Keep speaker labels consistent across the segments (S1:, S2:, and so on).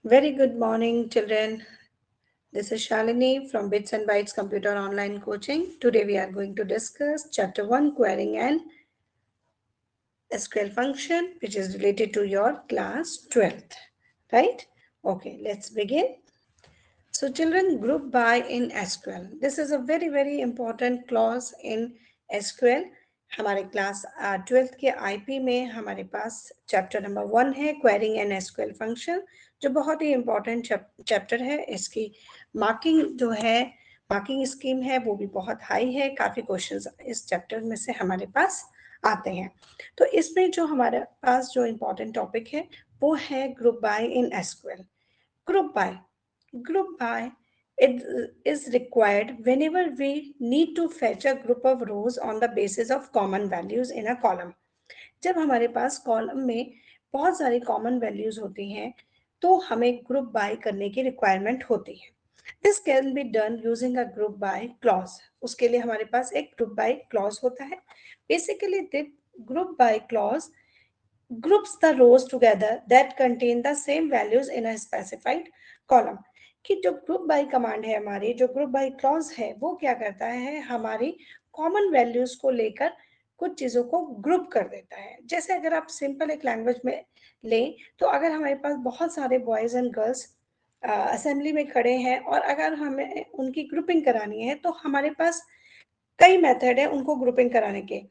S1: Very good morning, children. This is Shalini from Bits and Bytes Computer Online Coaching. Today we are going to discuss Chapter 1 Querying and SQL Function, which is related to your class 12th. Right? Okay, let's begin. So, children, group by in SQL. This is a very important clause in SQL. हमारे class 12th के IP में हमारे पास chapter number 1 है quarrying and SQL function, जो बहुत ही important chapter है। इसकी marking जो है, मार्किंग स्कीम है, वो भी बहुत हाई है। काफ़ी क्वेश्चंस इस चैप्टर में से हमारे पास आते हैं। तो इसमें जो हमारे पास जो इम्पोर्टेंट टॉपिक है वो है group by in SQL. Group by, group by it is required whenever we need to fetch a group of rows on the basis of common values in a column। जब हमारे पास column में बहुत सारी common values होती हैं तो हमें group by करने की रिक्वायरमेंट होती है। This can be done using a group by clause. उसके लिए हमारे पास एक ग्रुप बाय क्लॉज होता है। Basically this group by clause groups the rows together that contain the same values in a specified column। कि जो ग्रुप बाय कमांड है, हमारी जो ग्रुप बाय क्लॉज है, वो क्या करता है, हमारी कॉमन वैल्यूज को लेकर कुछ चीज़ों को ग्रुप कर देता है। जैसे अगर आप सिंपल एक लैंग्वेज में लें तो अगर हमारे पास बहुत सारे बॉयज़ एंड गर्ल्स असेंबली में खड़े हैं और अगर हमें उनकी ग्रुपिंग करानी है तो हमारे पास कई मेथड है उनको ग्रुपिंग कराने के।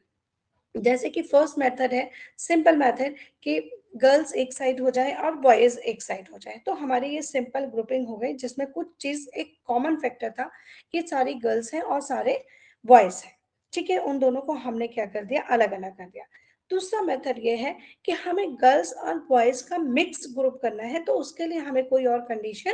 S1: जैसे कि फर्स्ट मेथड है सिंपल मेथड कि गर्ल्स एक साइड हो जाए और बॉयज एक साइड हो जाए, तो हमारी ये सिंपल ग्रुपिंग हो गई जिसमें कुछ चीज एक कॉमन फैक्टर था कि सारी गर्ल्स हैं और सारे बॉयज हैं। ठीक है, उन दोनों को हमने क्या कर दिया, अलग अलग कर दिया। दूसरा मेथड ये है कि हमें गर्ल्स और बॉयज का मिक्स ग्रुप करना है, तो उसके लिए हमें कोई और कंडीशन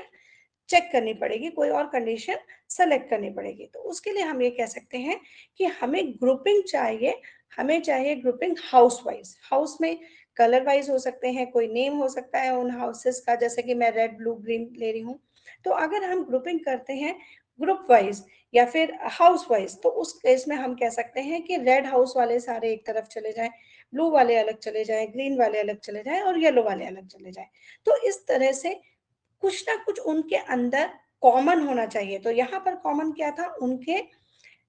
S1: चेक करनी पड़ेगी, कोई और कंडीशन सेलेक्ट करनी पड़ेगी। तो उसके लिए हम ये कह सकते हैं कि हमें ग्रुपिंग चाहिए, हमें चाहिए ग्रुपिंग हाउस वाइज। हाउस में कलर वाइज हो सकते हैं, कोई नेम हो सकता है उन हाउसेस का, जैसे कि मैं रेड ब्लू ग्रीन ले रही हूँ। तो अगर हम ग्रुपिंग करते हैं ग्रुप वाइज या फिर हाउस वाइज, तो उस केस में हम कह सकते हैं कि रेड हाउस वाले सारे एक तरफ चले जाएं, ब्लू वाले अलग चले जाएं, ग्रीन वाले अलग चले जाएं और येलो वाले अलग चले जाएं। तो इस तरह से कुछ ना कुछ उनके अंदर कॉमन होना चाहिए। तो यहाँ पर कॉमन क्या था, उनके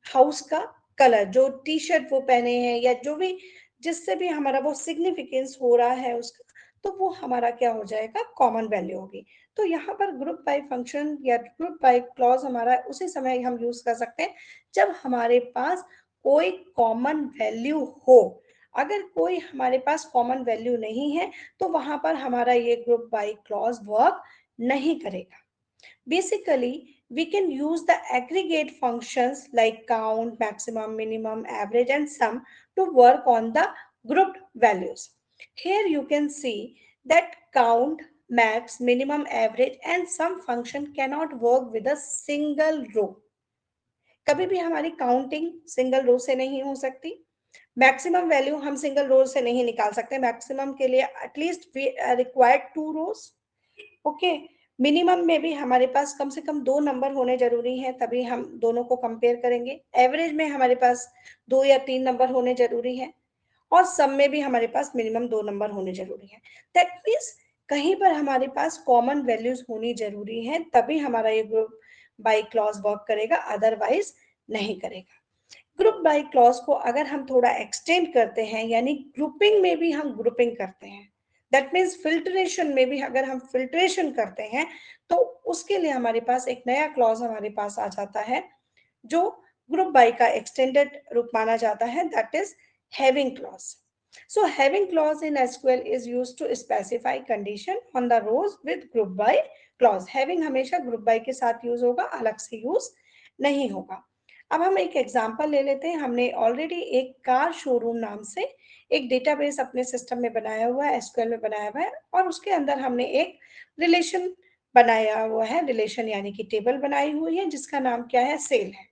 S1: हाउस का कलर, जो टी शर्ट वो पहने हैं या जो भी जिससे भी हमारा वो सिग्निफिकेंस हो रहा है उसका, तो वो हमारा क्या हो जाएगा, कॉमन वैल्यू होगी। तो यहाँ पर ग्रुप बाय फंक्शन या ग्रुप बाय क्लॉज हमारा उसी समय हम यूज कर सकते हैं जब हमारे पास कोई कॉमन वैल्यू हो। अगर कोई हमारे पास कॉमन वैल्यू नहीं है तो वहां पर हमारा ये ग्रुप बाय क्लॉज वर्क नहीं करेगा। Basically, we can use the aggregate functions like count, maximum, minimum, average, and sum to work on the grouped values. Here you can see that count, max, minimum, average, and sum function cannot work with a single row। कभी भी हमारी counting single row से नहीं हो सकती। Maximum value हम single row से नहीं निकाल सकते। मैक्सिमम के लिए at least we required 2 rows. Okay, minimum में भी हमारे पास कम से कम 2 नंबर होने जरूरी हैं, तभी हम दोनों को कंपेयर करेंगे। एवरेज में हमारे पास 2 या 3 नंबर होने जरूरी हैं और सम में भी हमारे पास मिनिमम 2 नंबर होने जरूरी हैं। दैट मीन्स कहीं पर हमारे पास कॉमन वैल्यूज होनी जरूरी है, तभी हमारा ये ग्रुप बाय क्लॉज वर्क करेगा, अदरवाइज नहीं करेगा। ग्रुप बाय क्लॉज को अगर हम थोड़ा एक्सटेंड करते हैं, यानी ग्रुपिंग में भी हम ग्रुपिंग करते हैं, दैट मीन्स फिल्ट्रेशन में भी अगर हम फिल्ट्रेशन करते हैं, तो उसके लिए हमारे पास एक नया क्लॉज हमारे पास आ जाता है जो ग्रुप बाय का एक्सटेंडेड रूप माना जाता है, that is having clause. So having clause in SQL is used to specify condition on the rows with group by clause। having हमेशा group by के साथ यूज होगा, अलग से यूज नहीं होगा। अब हम एक एग्जांपल ले लेते हैं। हमने ऑलरेडी एक कार शोरूम नाम से एक डेटाबेस अपने सिस्टम में बनाया हुआ है, एसक्यूएल में बनाया हुआ है, और उसके अंदर हमने एक रिलेशन बनाया हुआ है। रिलेशन यानी कि टेबल बनाई हुई है जिसका नाम क्या है, सेल है।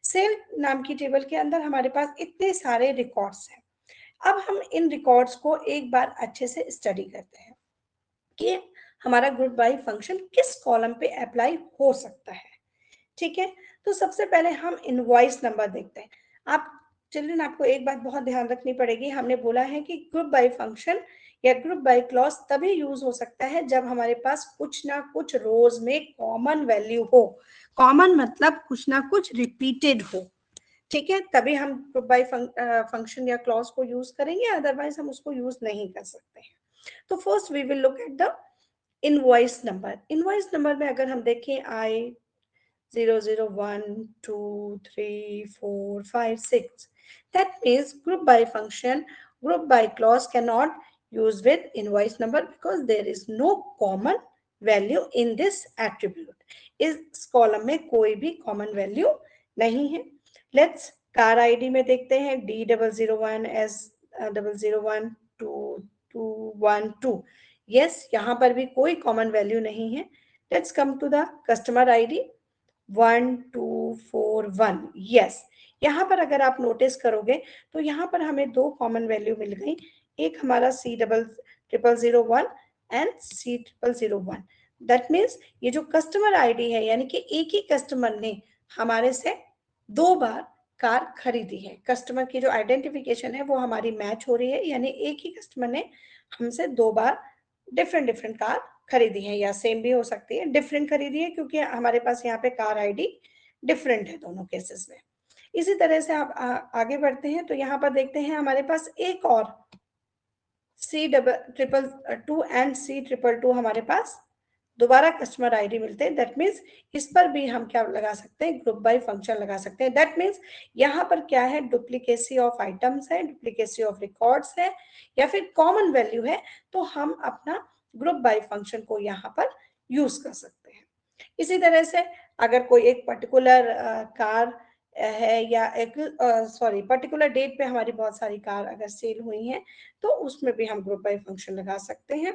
S1: सेल नाम की टेबल के अंदर हमारे पास इतने सारे रिकॉर्ड्स हैं। अब हम इन रिकॉर्ड्स को एक बार अच्छे से स्टडी करते हैं कि हमारा ग्रुप बाय फंक्शन किस कॉलम पे अप्लाई हो सकता है। ठीक है, तो सबसे पहले हम इनवॉइस नंबर देखते हैं। आप चिल्ड्रन, आपको एक बात बहुत ध्यान रखनी पड़ेगी। हमने बोला है कि ग्रुप बाय फंक्शन या ग्रुप बाय क्लॉज तभी यूज हो सकता है जब हमारे पास कुछ ना कुछ रोज में कॉमन वैल्यू हो। कॉमन मतलब कुछ ना कुछ रिपीटेड हो, ठीक है, तभी हम ग्रुप बाय फंक्शन या क्लॉज को यूज करेंगे, अदरवाइज हम उसको यूज नहीं कर सकते हैं। तो first we will look at the invoice number. Invoice number में अगर हम देखें I 001 2 3 4 5 6, that means group by function, group by clause cannot use with invoice number because there is no common value in this attribute। इस column में कोई भी common value नहीं है। लेट्स कार आईडी में देखते हैं D001 S001 2212। यस, यहाँ पर भी कोई कॉमन वैल्यू नहीं है। Let's come to the customer ID 1241। Yes, यहाँ पर अगर आप नोटिस करोगे तो यहाँ पर हमें दो कॉमन वैल्यू मिल गई, एक हमारा C0001 and C001। That means ये जो कस्टमर आईडी है, यानी कि एक ही कस्टमर ने हमारे से दो बार कार खरीदी है। कस्टमर की जो आइडेंटिफिकेशन है वो हमारी मैच हो रही है, यानी एक ही कस्टमर ने हमसे दो बार डिफरेंट डिफरेंट कार खरीदी है, या सेम भी हो सकती है, डिफरेंट खरीदी है क्योंकि हमारे पास यहाँ पे कार आईडी डिफरेंट है दोनों केसेस में। इसी तरह से आप आगे बढ़ते हैं तो यहाँ पर देखते हैं हमारे पास एक और C222 एंड C222 हमारे पास दोबारा कस्टमर आईडी मिलते हैं। दैट मीन्स इस पर भी हम क्या लगा सकते हैं, ग्रुप बाय फंक्शन लगा सकते हैं। दैट मीन्स यहाँ पर क्या है, डुप्लीकेसी ऑफ आइटम्स है, डुप्लीकेसी ऑफ रिकॉर्ड्स है, या फिर कॉमन वैल्यू है, तो हम अपना ग्रुप बाय फंक्शन को यहाँ पर यूज कर सकते हैं। इसी तरह से अगर कोई एक पर्टिकुलर कार है, या एक पर्टिकुलर डेट पे हमारी बहुत सारी कार अगर सेल हुई हैं, तो उसमें भी हम ग्रुप बाय फंक्शन लगा सकते हैं।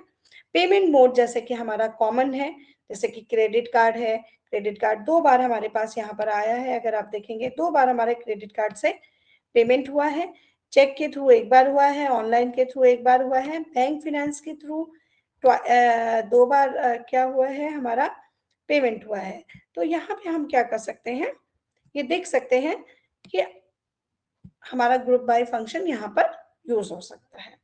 S1: पेमेंट मोड जैसे कि हमारा कॉमन है, जैसे कि क्रेडिट कार्ड है, क्रेडिट कार्ड दो बार हमारे पास यहाँ पर आया है, अगर आप देखेंगे दो बार हमारे क्रेडिट कार्ड से पेमेंट हुआ है। चेक के थ्रू एक बार हुआ है, ऑनलाइन के थ्रू एक बार हुआ है, बैंक फाइनेंस के थ्रू दो बार क्या हुआ है, हमारा पेमेंट हुआ है। तो यहाँ पे हम क्या कर सकते हैं, ये देख सकते हैं कि हमारा ग्रुप बाय फंक्शन यहाँ पर यूज हो सकता है।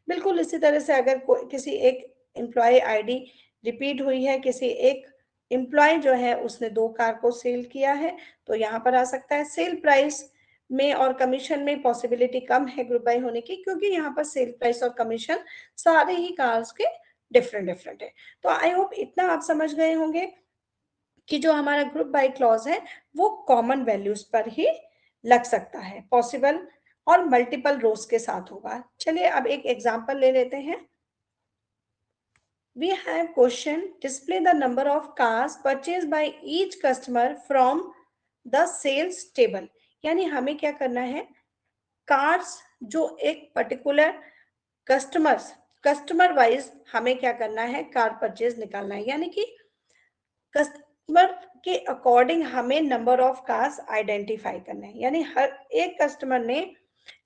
S1: बिल्कुल इसी तरह से अगर कोई किसी एक एम्प्लॉय आईडी रिपीट हुई है, किसी एक एम्प्लॉय जो है उसने दो कार को सेल किया है, तो यहाँ पर आ सकता है। सेल प्राइस में और कमीशन में पॉसिबिलिटी कम है ग्रुप बाय होने की, क्योंकि यहाँ पर सेल प्राइस और कमीशन सारे ही कार्स के डिफरेंट डिफरेंट है। तो आई होप इतना आप समझ गए होंगे कि जो हमारा ग्रुप बाय क्लॉज है वो कॉमन वैल्यूज पर ही लग सकता है, पॉसिबल और मल्टीपल रोज के साथ होगा। चलिए अब एक एग्जांपल ले लेते हैं। We have question, display the number of cars purchased by each customer from the sales table। यानी हमें क्या करना है, कार्स जो एक पर्टिकुलर कस्टमर वाइज हमें क्या करना है, कार परचेज निकालना है, यानी कि कस्टमर के अकॉर्डिंग हमें नंबर ऑफ कार्स आइडेंटिफाई करना है। यानी हर एक कस्टमर ने,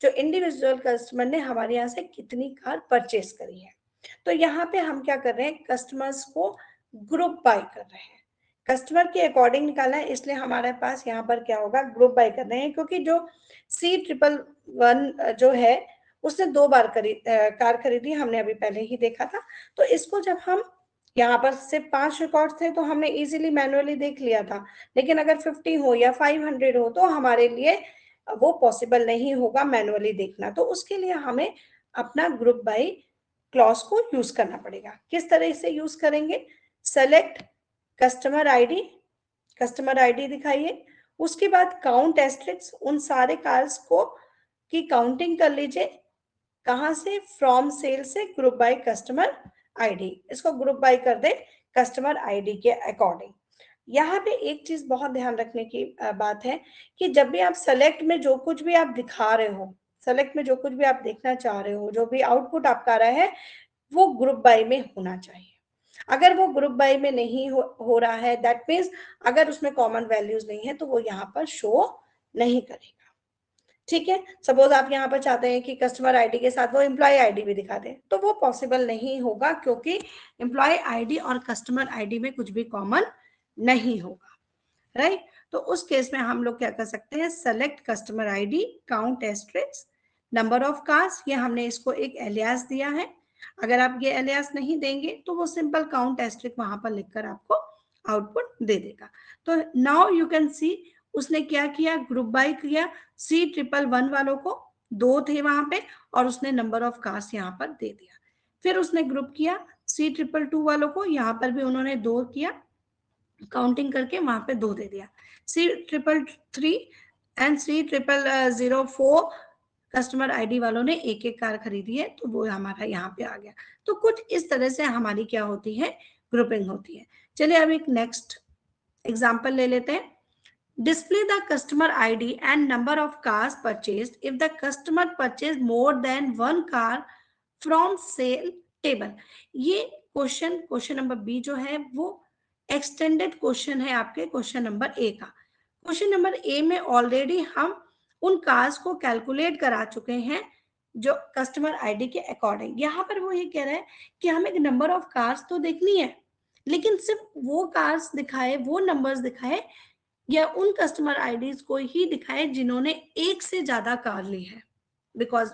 S1: जो इंडिविजुअल कस्टमर ने हमारे यहाँ से कितनी कार परचेज करी है। तो यहाँ पे हम क्या कर रहे हैं, कस्टमर्स को ग्रुप बाय कर रहे हैं, कस्टमर के अकॉर्डिंग निकालना है, इसलिए हमारे पास यहाँ पर क्या होगा, ग्रुप बाय कर रहे हैं। क्योंकि जो C111 जो है उसने दो बार कार खरीदी, हमने अभी पहले ही देखा था। तो इसको जब हम, यहाँ पर सिर्फ 5 रिकॉर्ड थे तो हमने इजीली मैनुअली देख लिया था, लेकिन अगर 50 हो या 500 हो तो हमारे लिए वो पॉसिबल नहीं होगा मैनुअली देखना। तो उसके लिए हमें अपना ग्रुप बाय क्लॉज को यूज करना पड़ेगा। किस तरह से यूज करेंगे, सेलेक्ट कस्टमर आईडी दिखाइए, उसके बाद काउंट एस्ट्रिक्स, उन सारे कार्स को की काउंटिंग कर लीजिए। कहां से, फ्रॉम सेल से, ग्रुप बाय कस्टमर आईडी, इसको ग्रुप बाय कर दे कस्टमर आईडी के अकॉर्डिंग। यहाँ पे एक चीज बहुत ध्यान रखने की बात है कि जब भी आप सेलेक्ट में जो कुछ भी आप दिखा रहे हो, सेलेक्ट में जो कुछ भी आप देखना चाह रहे हो, जो भी आउटपुट आपका आ रहा है, वो ग्रुप बाय में होना चाहिए। अगर वो ग्रुप बाय में नहीं हो रहा है, दैट मीन्स अगर उसमें कॉमन वैल्यूज नहीं है तो वो यहाँ पर शो नहीं करेगा। ठीक है, सपोज आप यहाँ पर चाहते हैं कि कस्टमर आईडी के साथ वो एम्प्लॉय आईडी भी दिखा दें, तो वो पॉसिबल नहीं होगा, क्योंकि एम्प्लॉय आईडी और कस्टमर आईडी में कुछ भी कॉमन नहीं होगा, राइट। तो उस केस में हम लोग क्या कर सकते हैं, select customer ID, count asterisk, number of cars, ये हमने इसको एक एलियास दिया है। अगर आप ये एलियास नहीं देंगे तो वो सिंपल काउंट एस्ट्रिक वहां पर लिखकर आपको आउटपुट दे देगा। तो नाउ यू कैन सी उसने क्या किया, ग्रुप बाय किया। C111 वालों को 2 थे वहां पे और उसने नंबर ऑफ कार्स यहाँ पर दे दिया। फिर उसने ग्रुप किया C222 वालों को, यहाँ पर भी उन्होंने 2 किया, काउंटिंग करके वहां पे 2 दे दिया। C333 and C004 customer ID वालों ने एक एक कार खरीदी है, तो वो हमारा यहाँ पे आ गया। तो कुछ इस तरह से हमारी क्या होती है, ग्रुपिंग होती है। चलिए अब एक नेक्स्ट एग्जांपल ले लेते हैं। Display the customer ID and number of cars purchased if the customer purchased more than one car from sale table। ये क्वेश्चन नंबर बी जो है वो एक्सटेंडेड क्वेश्चन है आपके क्वेश्चन नंबर ए का। क्वेश्चन नंबर ए में already हम उन कार्स को कैलकुलेट करा चुके हैं जो कस्टमर आईडी के अकॉर्डिंग। यहाँ पर वो ये कह रहा है कि हमें एक नंबर ऑफ कार्स तो देखनी है, लेकिन सिर्फ वो कार्स दिखाए, वो नंबर्स दिखाए या उन कस्टमर आईडीज को ही दिखाए जिन्होंने एक से ज्यादा कार ली है। Because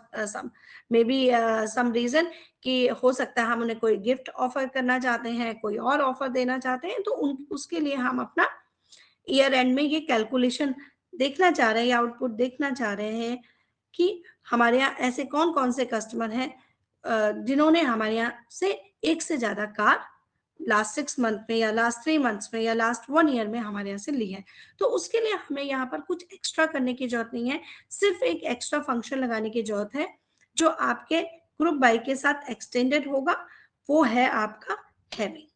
S1: maybe some reason कि हो सकता है हम उन्हें कोई गिफ्ट ऑफर करना चाहते हैं, कोई और ऑफर देना चाहते हैं, तो उसके लिए हम अपना ईयर एंड में ये कैलकुलेशन देखना चाह रहे हैं या आउटपुट देखना चाह रहे हैं कि हमारे यहाँ ऐसे कौन कौन से कस्टमर हैं जिन्होंने हमारे यहाँ से एक से ज्यादा कार लास्ट 6 मंथ में या लास्ट 3 मंथ्स में या लास्ट 1 ईयर में हमारे यहाँ से ली है। तो उसके लिए हमें यहाँ पर कुछ एक्स्ट्रा करने की जरूरत नहीं है, सिर्फ एक एक्स्ट्रा फंक्शन लगाने की जरूरत है जो आपके ग्रुप बाय के साथ एक्सटेंडेड होगा, वो है आपका हैविंग।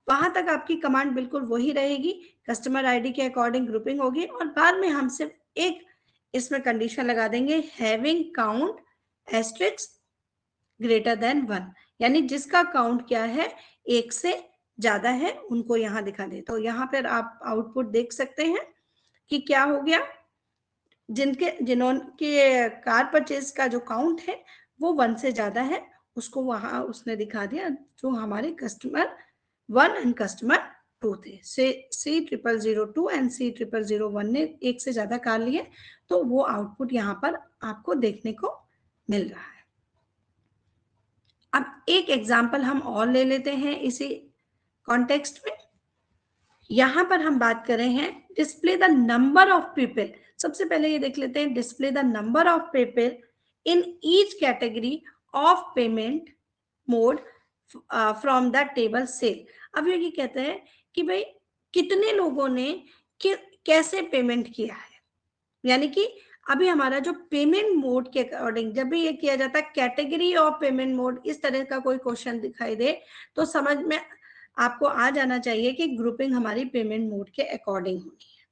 S1: वहां तक आपकी कमांड बिल्कुल वही रहेगी, कस्टमर आईडी के अकॉर्डिंग ग्रुपिंग होगी और बाद में हम सिर्फ एक इसमें कंडीशन लगा देंगे, having count asterisk greater than 1, यानी जिसका काउंट क्या है एक से ज्यादा है उनको यहां दिखा दे। तो यहां पर आप आउटपुट देख सकते हैं कि क्या हो गया, जिन्होंने कार परचेज का जो काउंट है वो 1 से ज्यादा है, उसको वहां उसने दिखा दिया जो हमारे कस्टमर 1 एंड कस्टमर 2 थे। C0002 एंड C0001 ने एक से ज्यादा कार लिए, तो वो आउटपुट यहाँ पर आपको देखने को मिल रहा है। अब एक एग्जाम्पल हम और ले लेते हैं इसी कॉन्टेक्स्ट में। यहां पर हम बात कर रहे हैं display the number of people. सबसे पहले ये देख लेते हैं, display the number of people in each category of payment mode from the table sale. अब ये कहते हैं कि भाई कितने लोगों ने कैसे पेमेंट किया है, यानी कि अभी हमारा जो पेमेंट मोड के अकॉर्डिंग जब भी ये किया जाता है कैटेगरी ऑफ पेमेंट मोड, इस तरह का कोई क्वेश्चन दिखाई दे तो समझ में आपको आ जाना चाहिए कि ग्रुपिंग हमारी पेमेंट मोड के अकॉर्डिंग होनी है।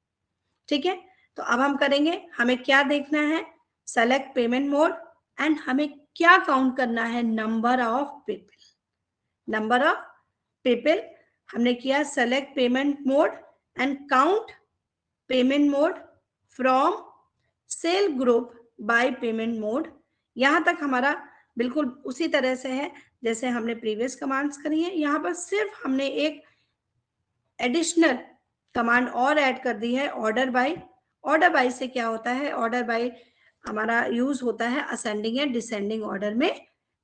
S1: ठीक है, तो अब हम करेंगे, हमें क्या देखना है, सेलेक्ट पेमेंट मोड एंड हमें क्या काउंट करना है, number of people. Number of people हमने किया select payment mode and count payment mode from sale group by payment mode. यहां तक हमारा बिल्कुल उसी तरह से है जैसे हमने प्रीवियस कमांड्स करी है। यहां पर सिर्फ हमने एक एडिशनल कमांड और ऐड कर दी है, ऑर्डर बाय। ऑर्डर बाय से क्या होता है, ऑर्डर बाय हमारा यूज होता है असेंडिंग या डिसेंडिंग ऑर्डर में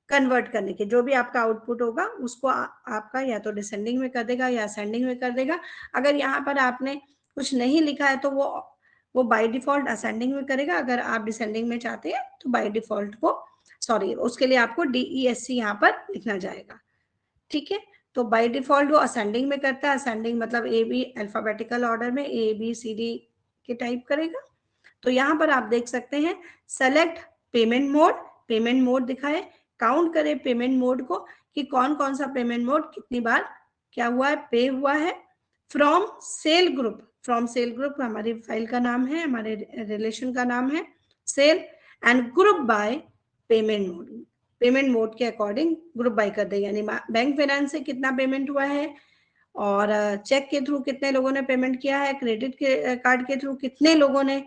S1: कन्वर्ट करने के। जो भी आपका आउटपुट होगा उसको आपका या तो डिसेंडिंग में कर देगा या असेंडिंग में कर देगा। अगर यहाँ पर आपने कुछ नहीं लिखा है तो वो बाय डिफॉल्ट असेंडिंग में करेगा, अगर आप डिसेंडिंग में चाहते हैं तो बाय डिफॉल्ट उसके लिए आपको DESC यहाँ पर लिखना जाएगा। ठीक है, तो बाय डिफॉल्ट वो असेंडिंग में करता है, असेंडिंग मतलब AB अल्फाबेटिकल ऑर्डर में ABCD के टाइप करेगा। तो यहाँ पर आप देख सकते हैं सेलेक्ट पेमेंट मोड दिखाए, काउंट करें पेमेंट मोड को कि कौन कौन सा पेमेंट मोड कितनी बार क्या हुआ है, पे हुआ है। फ्रॉम सेल ग्रुप हमारी फाइल का नाम है, हमारे रिलेशन का नाम है sale, and group by payment mode के अकॉर्डिंग ग्रुप बाय कर दे, यानी बैंक फाइनेंस से कितना पेमेंट हुआ है और चेक के थ्रू कितने लोगों ने पेमेंट किया है, क्रेडिट के कार्ड के थ्रू कितने लोगों ने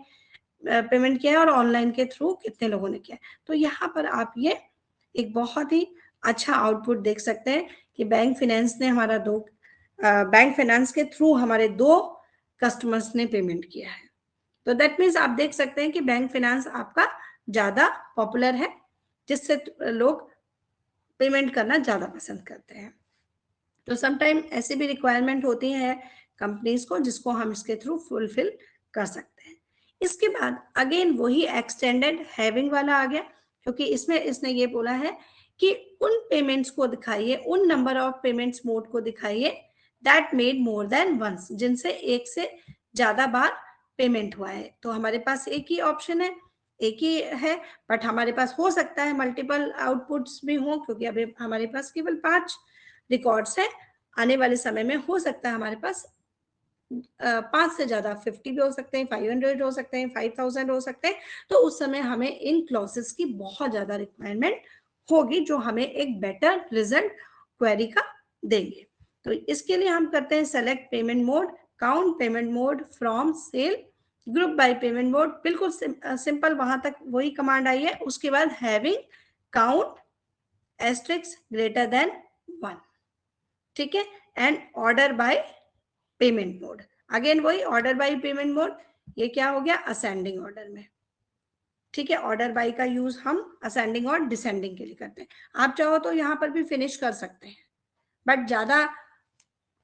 S1: पेमेंट किया है और ऑनलाइन के थ्रू कितने लोगों ने किया है। तो यहाँ पर आप ये एक बहुत ही अच्छा आउटपुट देख सकते हैं कि बैंक फाइनेंस के थ्रू हमारे 2 कस्टमर्स ने पेमेंट किया है। तो दैट मीन्स आप देख सकते हैं कि बैंक फाइनेंस आपका ज्यादा पॉपुलर है, जिससे लोग पेमेंट करना ज़्यादा पसंद करते हैं। तो समटाइम ऐसी भी रिक्वायरमेंट होती है कंपनीज को जिसको हम इसके थ्रू फुलफिल कर सकते हैं। इसके बाद अगेन वही एक्सटेंडेड हैविंग वाला आ गया, क्योंकि इसमें इसने ये बोला है कि उन पेमेंट्स को दिखाइए, उन नंबर ऑफ पेमेंट्स मोड को दिखाइए that made more than once, जिनसे एक से ज्यादा बार पेमेंट हुआ है। तो हमारे पास एक ही ऑप्शन है, एक ही है, बट हमारे पास हो सकता है मल्टीपल आउटपुट्स भी हो, क्योंकि अभी हमारे पास केवल 5 रिकॉर्ड्स है। आने वाले समय में हो सकता है हमारे पास 5 से ज्यादा 50 भी हो सकते हैं, 500 हो सकते हैं, 5000 हो सकते हैं। तो उस समय हमें इन क्लॉसेस की बहुत ज्यादा रिक्वायरमेंट होगी जो हमें एक बेटर रिजल्ट क्वेरी का देंगे। तो इसके लिए हम करते हैं select payment mode, count payment mode from sale, group by payment mode, बिल्कुल सिंपल वहां तक वही कमांड आई है। उसके बाद having count asterisk greater than 1, ठीक है, and order by payment mode, again वही ऑर्डर बाय पेमेंट मोड, ये क्या हो गया असेंडिंग ऑर्डर में, ठीक है। ऑर्डर बाय का यूज हम असेंडिंग और डिसेंडिंग के लिए करते हैं। आप चाहो तो यहाँ पर भी फिनिश कर सकते हैं, बट ज्यादा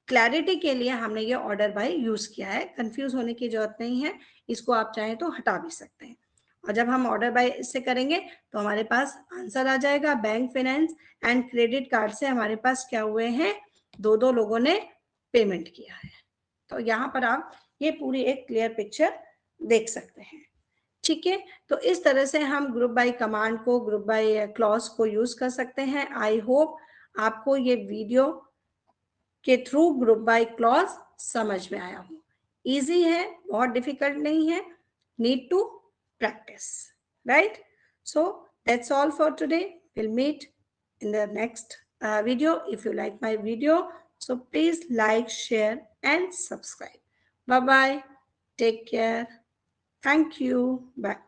S1: क्लैरिटी के लिए हमने ये ऑर्डर बाय यूज किया है, कंफ्यूज होने की जरूरत नहीं है, इसको आप चाहें तो हटा भी सकते हैं। और जब हम ऑर्डर बाय इससे करेंगे तो हमारे पास आंसर आ जाएगा, bank finance and credit card से हमारे पास क्या हुए हैं, 2 लोगों ने पेमेंट किया है। तो यहाँ पर आप ये पूरी एक क्लियर पिक्चर देख सकते हैं, ठीक है। तो इस तरह से हम ग्रुप बाय कमांड को, ग्रुप बाय क्लॉज को यूज कर सकते हैं। आई होप आपको ये वीडियो के थ्रू ग्रुप बाय क्लॉज समझ में आया हो। इजी है, बहुत डिफिकल्ट नहीं है, need to practise, right. So that's all for today, will meet in the next video. If you like my video, so please like, share and subscribe. Bye bye, take care, thank you, bye.